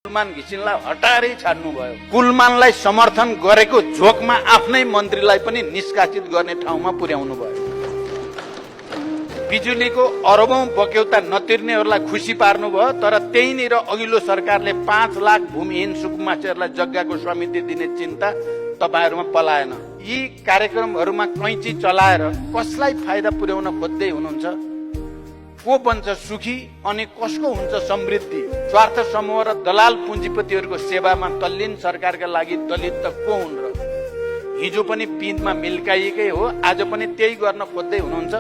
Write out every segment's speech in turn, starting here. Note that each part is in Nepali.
कुलमान घिसिङलाई हटारै छाड्नुभयो। कुलमानलाई समर्थन गरेको झोकमा आफ्नै मन्त्रीलाई पनि निष्कासित गर्ने ठाउँमा पुर्याउनु भयो। बिजुलीको अरबौं बक्यौता नतिर्नेहरूलाई खुसी पार्नुभयो, तर त्यहीँनिर अघिल्लो सरकारले 5 लाख भूमिहीन सुकुम्बासीहरूलाई जग्गाको समिति दिने चिन्ता तपाईहरुमा पलाएन। यी कार्यक्रमहरुमा कैंची चलाएर कसलाई फाइदा पुर्याउन खोज्दै हुनुहुन्छ? को बन्छ सुखी अनि कसको हुन्छ समृद्धि? स्वार्थ समूह र दलाल पुँजीपतिहरूको सेवामा तल्लीन सरकारका लागि दलित त को हुन् र? हिजो पनि पिँधमा मिल्काइएकै हो, आज पनि त्यही गर्न खोज्दै हुनुहुन्छ।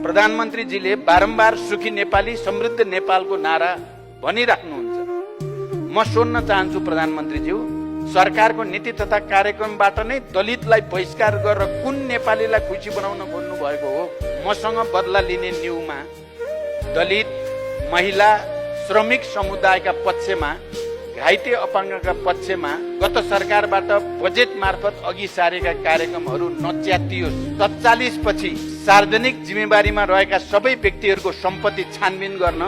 प्रधानमन्त्रीजीले बारम्बार सुखी नेपाली समृद्ध नेपालको नारा भनिराख्नुहुन्छ। म सोध्न चाहन्छु प्रधानमन्त्रीज्यू, सरकारको नीति तथा कार्यक्रमबाट नै दलितलाई बहिष्कार गरेर कुन नेपालीलाई खुसी बनाउन खोज्नु भएको हो? मसँग बदला लिने न्यूमा दलित, महिला, श्रमिक समुदायका पक्षमा, घाइते अपाङ्गका पक्षमा गत सरकारबाट बजेट मार्फत अघि सारेका कार्यक्रमहरू नच्यातियोस्। 47 पछि सार्वजनिक जिम्मेवारीमा रहेका सबै व्यक्तिहरूको सम्पत्ति छानबिन गर्न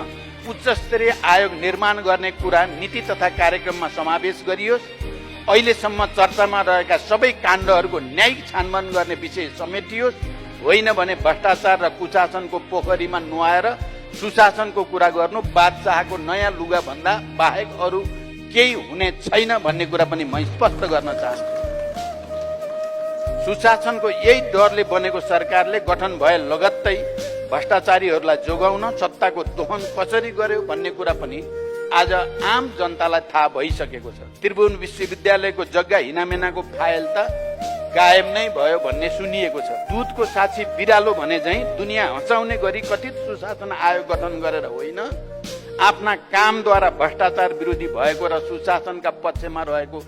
उच्च स्तरीय आयोग निर्माण गर्ने कुरा नीति तथा कार्यक्रममा समावेश गरियोस्। अहिलेसम्म चर्चामा रहेका सबै काण्डहरूको न्यायिक छानबिन गर्ने विषय समेटियोस्। होइन भने भ्रष्टाचार र कुशासनको पोखरीमा नुहाएर सुशासनको कुरा गर्नु बादशाहको नयाँ लुगा भन्दा बाहेक अरू केही हुने छैन भन्ने कुरा पनि म स्पष्ट गर्न चाहन्छु। सुशासनको यही डरले बनेको सरकारले गठन भए लगत्तै भ्रष्टाचारीहरूलाई जोगाउन सत्ताको दोहन कसरी गर्यो भन्ने कुरा पनि आज आम जनतालाई थाहा भइसकेको छ। त्रिभुवन विश्वविद्यालयको जग्गा हिनामेनाको फाइल त गायब नै भयो भन्ने सुनिएको छ। दूधको साक्षी बिरालो भने झैं दुनियाँ हँसाउने गरी कथित सुशासन आयोग गठन गरेर होइन, आफ्ना कामद्वारा भ्रष्टाचार विरोधी भएको र सुशासनका पक्षमा रहेको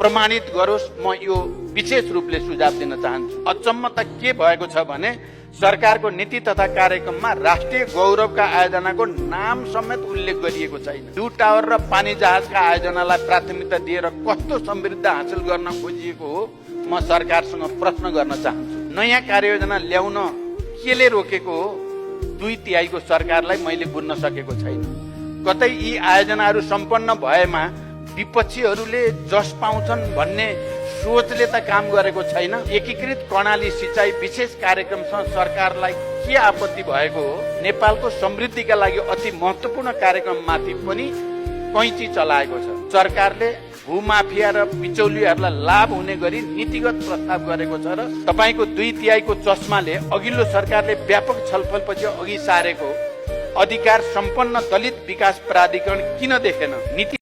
प्रमाणित गरोस्। म यो विशेष रूपले सुझाव दिन चाहन्छु। अचम्म त के भएको छ भने सरकारको नीति तथा कार्यक्रममा राष्ट्रिय गौरवका आयोजनाको नाम समेत उल्लेख गरिएको छैन। ड्यू टावर र पानी जहाजका आयोजनालाई प्राथमिकता दिएर कस्तो समृद्धि हासिल गर्न खोजिएको हो? म सरकारसँग प्रश्न गर्न चाहन्छु। नयाँ कार्ययोजना ल्याउन केले रोकेको हो? 2/3 को सरकारलाई मैले बुझ्न सकेको छैन। कतै यी आयोजनाहरू सम्पन्न भएमा विपक्षीहरूले जस पाउँछन् भन्ने सोचले त काम गरेको छैन। एकीकृत कर्णाली सिंचाई विशेष कार्यक्रमसँग सरकारलाई के आपत्ति भएको हो? नेपालको समृद्धिका लागि अति महत्त्वपूर्ण कार्यक्रममाथि पनि कैंची चलाएको छ। सरकारले भूमाफिया र बिचौलियाहरूलाई लाभ हुने गरी नीतिगत प्रस्ताव गरेको छ र तपाईको 2/3 को चस्माले अघिल्लो सरकारले व्यापक छलफलपछि अघि सारेको अधिकार सम्पन्न दलित विकास प्राधिकरण किन देखेन? नीति